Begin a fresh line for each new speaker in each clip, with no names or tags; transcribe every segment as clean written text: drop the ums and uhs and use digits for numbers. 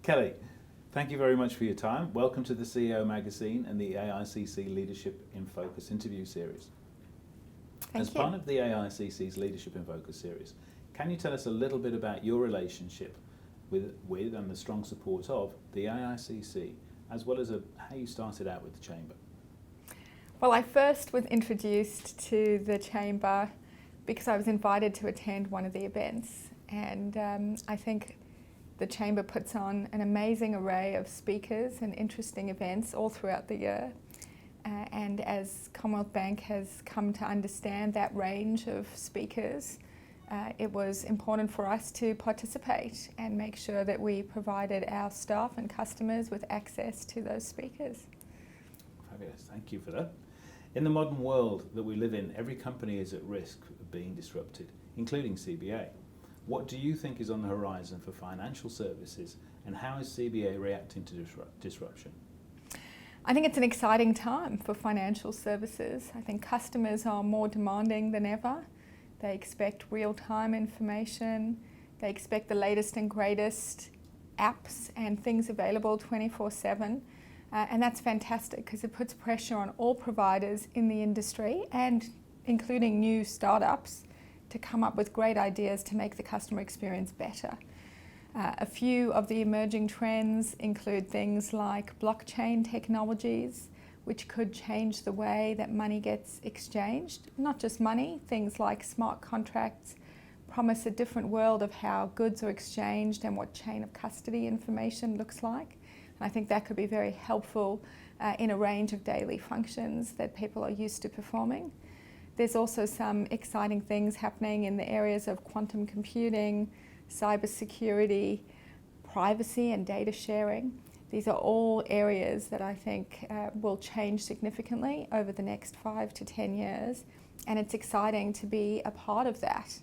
Kelly, thank you very much for your time. Welcome to the CEO Magazine and the AICC Leadership in Focus interview series. As part of the AICC's Leadership in Focus series, can you tell us a little bit about your relationship with and the strong support of the AICC, as well as how you started out with the Chamber?
Well, I first was introduced to the Chamber because I was invited to attend one of the events, and I think the Chamber puts on an amazing array of speakers and interesting events all throughout the year. And as Commonwealth Bank has come to understand that range of speakers, it was important for us to participate and make sure that we provided our staff and customers with access to those speakers.
Fabulous, thank you for that. In the modern world that we live in, every company is at risk of being disrupted, including CBA. What do you think is on the horizon for financial services, and how is CBA reacting to disruption?
I think it's an exciting time for financial services. I think customers are more demanding than ever. They expect real-time information. They expect the latest and greatest apps and things available 24/7. And that's fantastic because it puts pressure on all providers in the industry, and including new startups, to come up with great ideas to make the customer experience better. A few of the emerging trends include things like blockchain technologies, which could change the way that money gets exchanged. Not just money, things like smart contracts promise a different world of how goods are exchanged and what chain of custody information looks like. And I think that could be very helpful in a range of daily functions that people are used to performing. There's also some exciting things happening in the areas of quantum computing, cybersecurity, privacy and data sharing. These are all areas that I think will change significantly over the next 5 to 10 years, and it's exciting to be a part of that.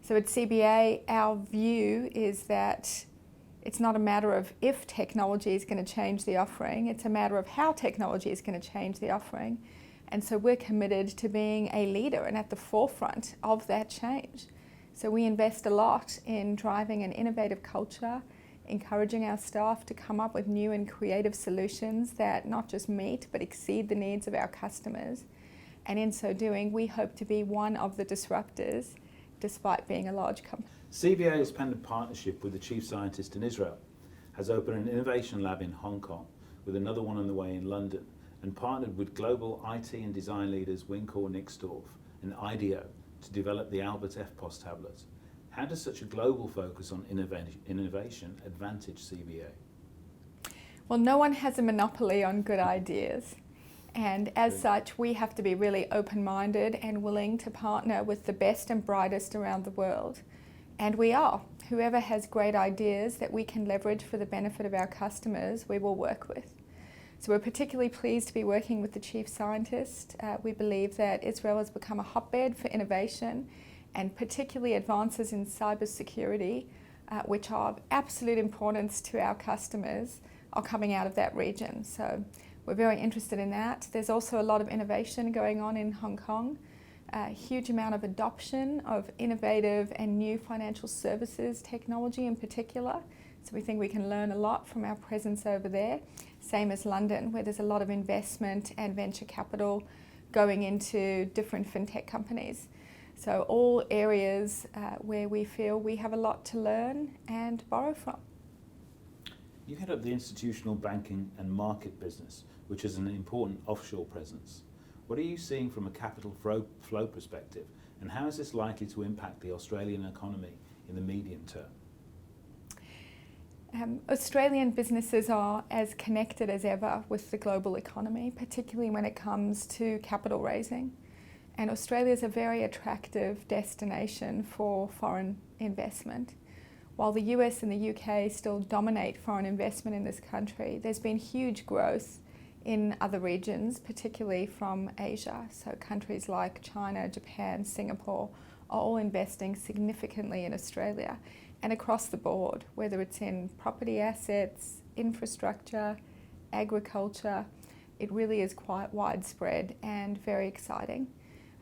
So at CBA, our view is that it's not a matter of if technology is going to change the offering, it's a matter of how technology is going to change the offering. And so we're committed to being a leader and at the forefront of that change. So we invest a lot in driving an innovative culture, encouraging our staff to come up with new and creative solutions that not just meet but exceed the needs of our customers. And in so doing, we hope to be one of the disruptors despite being a large company.
CBA has penned a partnership with the chief scientist in Israel, has opened an innovation lab in Hong Kong, with another one on the way in London, and partnered with global IT and design leaders Wincor Nixdorf and IDEO to develop the Albert FPOS tablet. How does such a global focus on innovation advantage CBA?
Well, no one has a monopoly on good ideas. And as such, we have to be really open-minded and willing to partner with the best and brightest around the world. And we are. Whoever has great ideas that we can leverage for the benefit of our customers, we will work with. So we're particularly pleased to be working with the chief scientist. We believe that Israel has become a hotbed for innovation, and particularly advances in cybersecurity, which are of absolute importance to our customers, are coming out of that region. So we're very interested in that. There's also a lot of innovation going on in Hong Kong, a huge amount of adoption of innovative and new financial services technology in particular. So we think we can learn a lot from our presence over there. Same as London, where there's a lot of investment and venture capital going into different fintech companies. So all areas where we feel we have a lot to learn and borrow from.
You head up the institutional banking and market business, which is an important offshore presence. What are you seeing from a capital flow perspective, and how is this likely to impact the Australian economy in the medium term?
Australian businesses are as connected as ever with the global economy, particularly when it comes to capital raising. And Australia is a very attractive destination for foreign investment. While the US and the UK still dominate foreign investment in this country, there's been huge growth in other regions, particularly from Asia. So countries like China, Japan, Singapore are all investing significantly in Australia and across the board, whether it's in property assets, infrastructure, agriculture. It really is quite widespread and very exciting.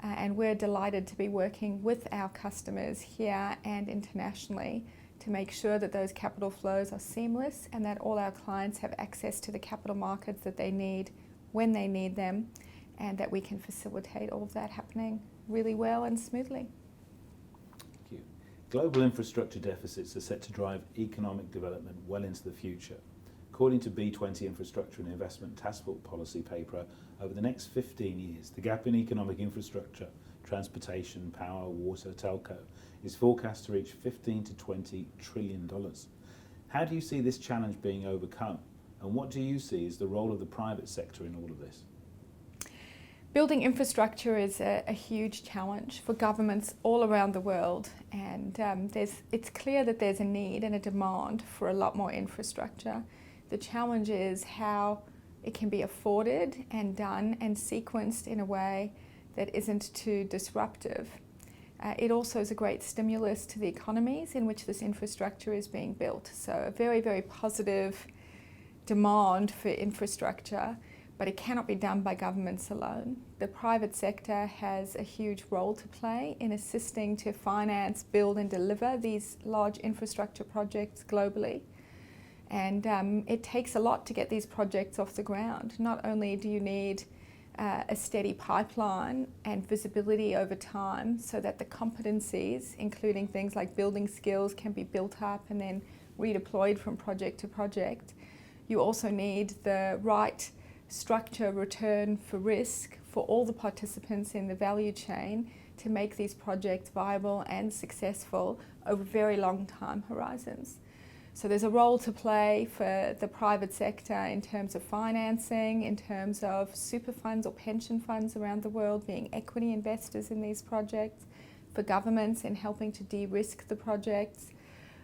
And we're delighted to be working with our customers here and internationally to to make sure that those capital flows are seamless and that all our clients have access to the capital markets that they need when they need them, and that we can facilitate all of that happening really well and smoothly.
Thank you. Global infrastructure deficits are set to drive economic development well into the future. According to B20 Infrastructure and Investment Task Force policy paper, over the next 15 years, the gap in economic infrastructure, transportation, power, water, telco, is forecast to reach $15 to $20 trillion. How do you see this challenge being overcome? And what do you see as the role of the private sector in all of this?
Building infrastructure is a huge challenge for governments all around the world, and it's clear that there's a need and a demand for a lot more infrastructure. The challenge is how it can be afforded and done and sequenced in a way that isn't too disruptive. It also is a great stimulus to the economies in which this infrastructure is being built. So a very, very positive demand for infrastructure, but it cannot be done by governments alone. The private sector has a huge role to play in assisting to finance, build and deliver these large infrastructure projects globally. And it takes a lot to get these projects off the ground. Not only do you need a steady pipeline and visibility over time so that the competencies, including things like building skills, can be built up and then redeployed from project to project. You also need the right structure return for risk for all the participants in the value chain to make these projects viable and successful over very long time horizons. So there's a role to play for the private sector in terms of financing, in terms of super funds or pension funds around the world being equity investors in these projects, for governments in helping to de-risk the projects,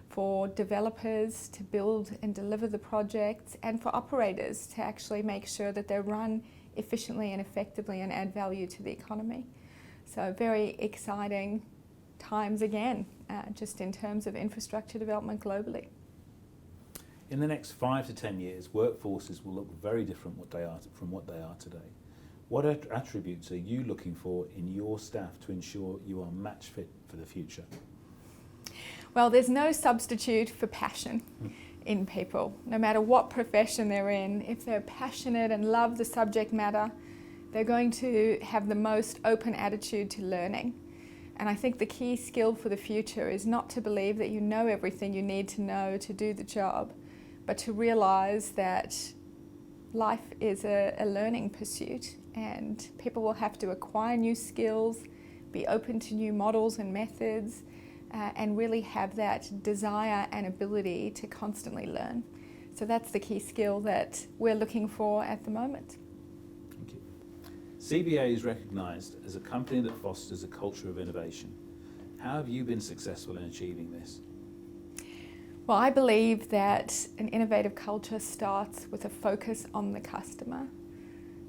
for developers to build and deliver the projects, and for operators to actually make sure that they're run efficiently and effectively and add value to the economy. So very exciting times again, just in terms of infrastructure development globally.
In the next 5 to 10 years, workforces will look very different from what they are today. What attributes are you looking for in your staff to ensure you are match fit for the future?
Well, there's no substitute for passion in people, no matter what profession they're in. If they're passionate and love the subject matter, they're going to have the most open attitude to learning. And I think the key skill for the future is not to believe that you know everything you need to know to do the job, but to realise that life is a learning pursuit, and people will have to acquire new skills, be open to new models and methods, and really have that desire and ability to constantly learn. So that's the key skill that we're looking for at the moment.
Thank you. CBA is recognised as a company that fosters a culture of innovation. How have you been successful in achieving this?
Well, I believe that an innovative culture starts with a focus on the customer.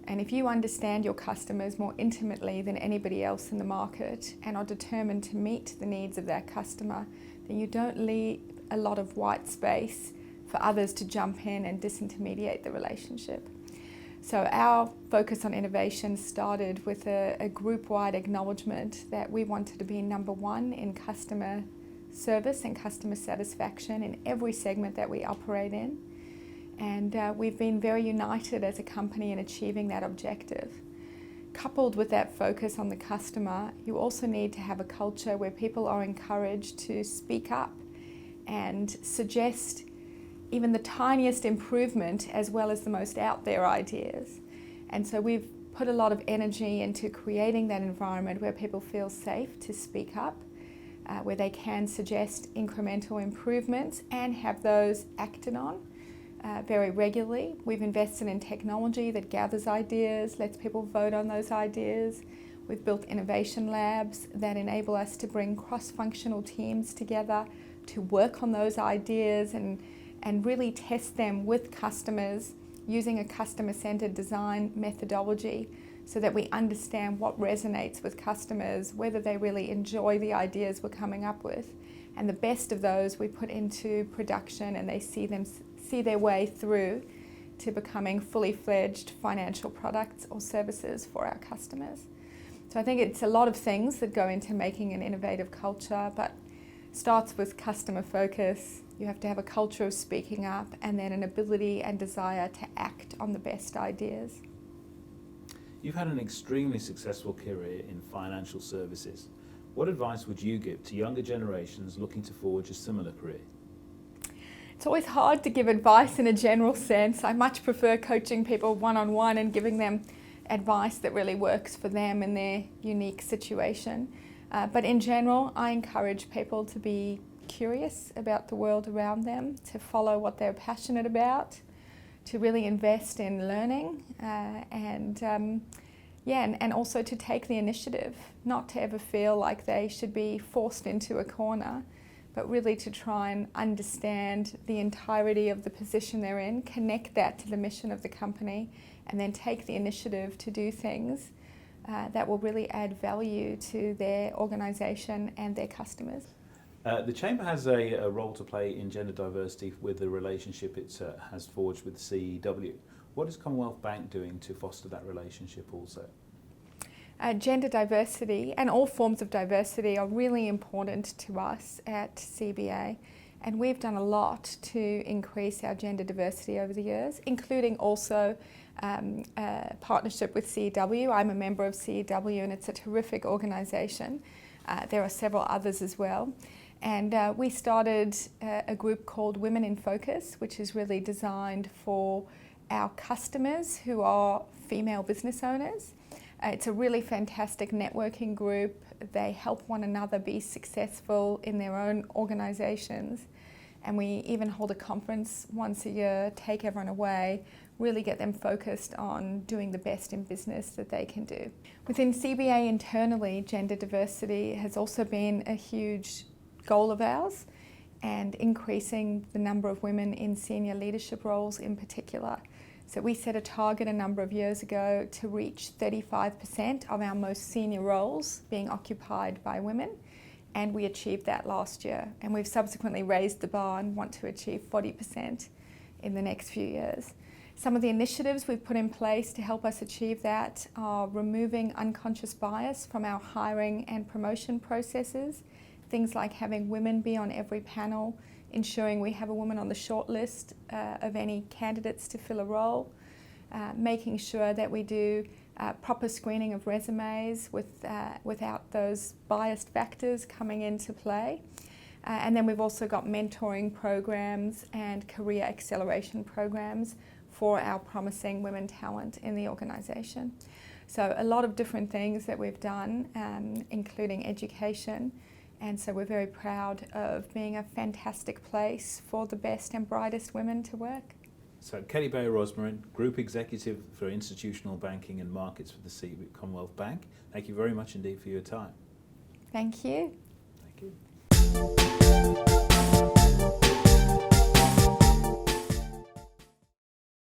And if you understand your customers more intimately than anybody else in the market and are determined to meet the needs of that customer, then you don't leave a lot of white space for others to jump in and disintermediate the relationship. So our focus on innovation started with a group-wide acknowledgement that we wanted to be number one in customer service and customer satisfaction in every segment that we operate in. And we've been very united as a company in achieving that objective. Coupled with that focus on the customer, you also need to have a culture where people are encouraged to speak up and suggest even the tiniest improvement as well as the most out there ideas. And so we've put a lot of energy into creating that environment where people feel safe to speak up, where they can suggest incremental improvements and have those acted on very regularly. We've invested in technology that gathers ideas, lets people vote on those ideas. We've built innovation labs that enable us to bring cross-functional teams together to work on those ideas and really test them with customers using a customer-centered design methodology so that we understand what resonates with customers, whether they really enjoy the ideas we're coming up with. And the best of those we put into production and they see their way through to becoming fully fledged financial products or services for our customers. So I think it's a lot of things that go into making an innovative culture, but starts with customer focus. You have to have a culture of speaking up and then an ability and desire to act on the best ideas.
You've had an extremely successful career in financial services. What advice would you give to younger generations looking to forge a similar career?
It's always hard to give advice in a general sense. I much prefer coaching people one-on-one and giving them advice that really works for them in their unique situation. But in general, I encourage people to be curious about the world around them, to follow what they're passionate about, to really invest in learning and also to take the initiative, not to ever feel like they should be forced into a corner, but really to try and understand the entirety of the position they're in, connect that to the mission of the company, and then take the initiative to do things that will really add value to their organisation and their customers.
The Chamber has a role to play in gender diversity with the relationship it has forged with CEW. What is Commonwealth Bank doing to foster that relationship also?
Gender diversity and all forms of diversity are really important to us at CBA, and we've done a lot to increase our gender diversity over the years, including also a partnership with CEW. I'm a member of CEW and it's a terrific organisation. There are several others as well. And we started a group called Women in Focus, which is really designed for our customers who are female business owners. It's a really fantastic networking group. They help one another be successful in their own organisations. And we even hold a conference once a year, take everyone away, really get them focused on doing the best in business that they can do. Within CBA internally, gender diversity has also been a huge goal of ours, and increasing the number of women in senior leadership roles in particular. So we set a target a number of years ago to reach 35% of our most senior roles being occupied by women, and we achieved that last year. And we've subsequently raised the bar and want to achieve 40% in the next few years. Some of the initiatives we've put in place to help us achieve that are removing unconscious bias from our hiring and promotion processes. Things like having women be on every panel, ensuring we have a woman on the short list of any candidates to fill a role, making sure that we do proper screening of resumes without those biased factors coming into play. And then we've also got mentoring programs and career acceleration programs for our promising women talent in the organisation. So a lot of different things that we've done, including education. And so we're very proud of being a fantastic place for the best and brightest women to work.
So Bayer Rosmarin, Group Executive for Institutional Banking and Markets for the Commonwealth Bank. Thank you very much indeed for your time.
Thank you.
Thank you.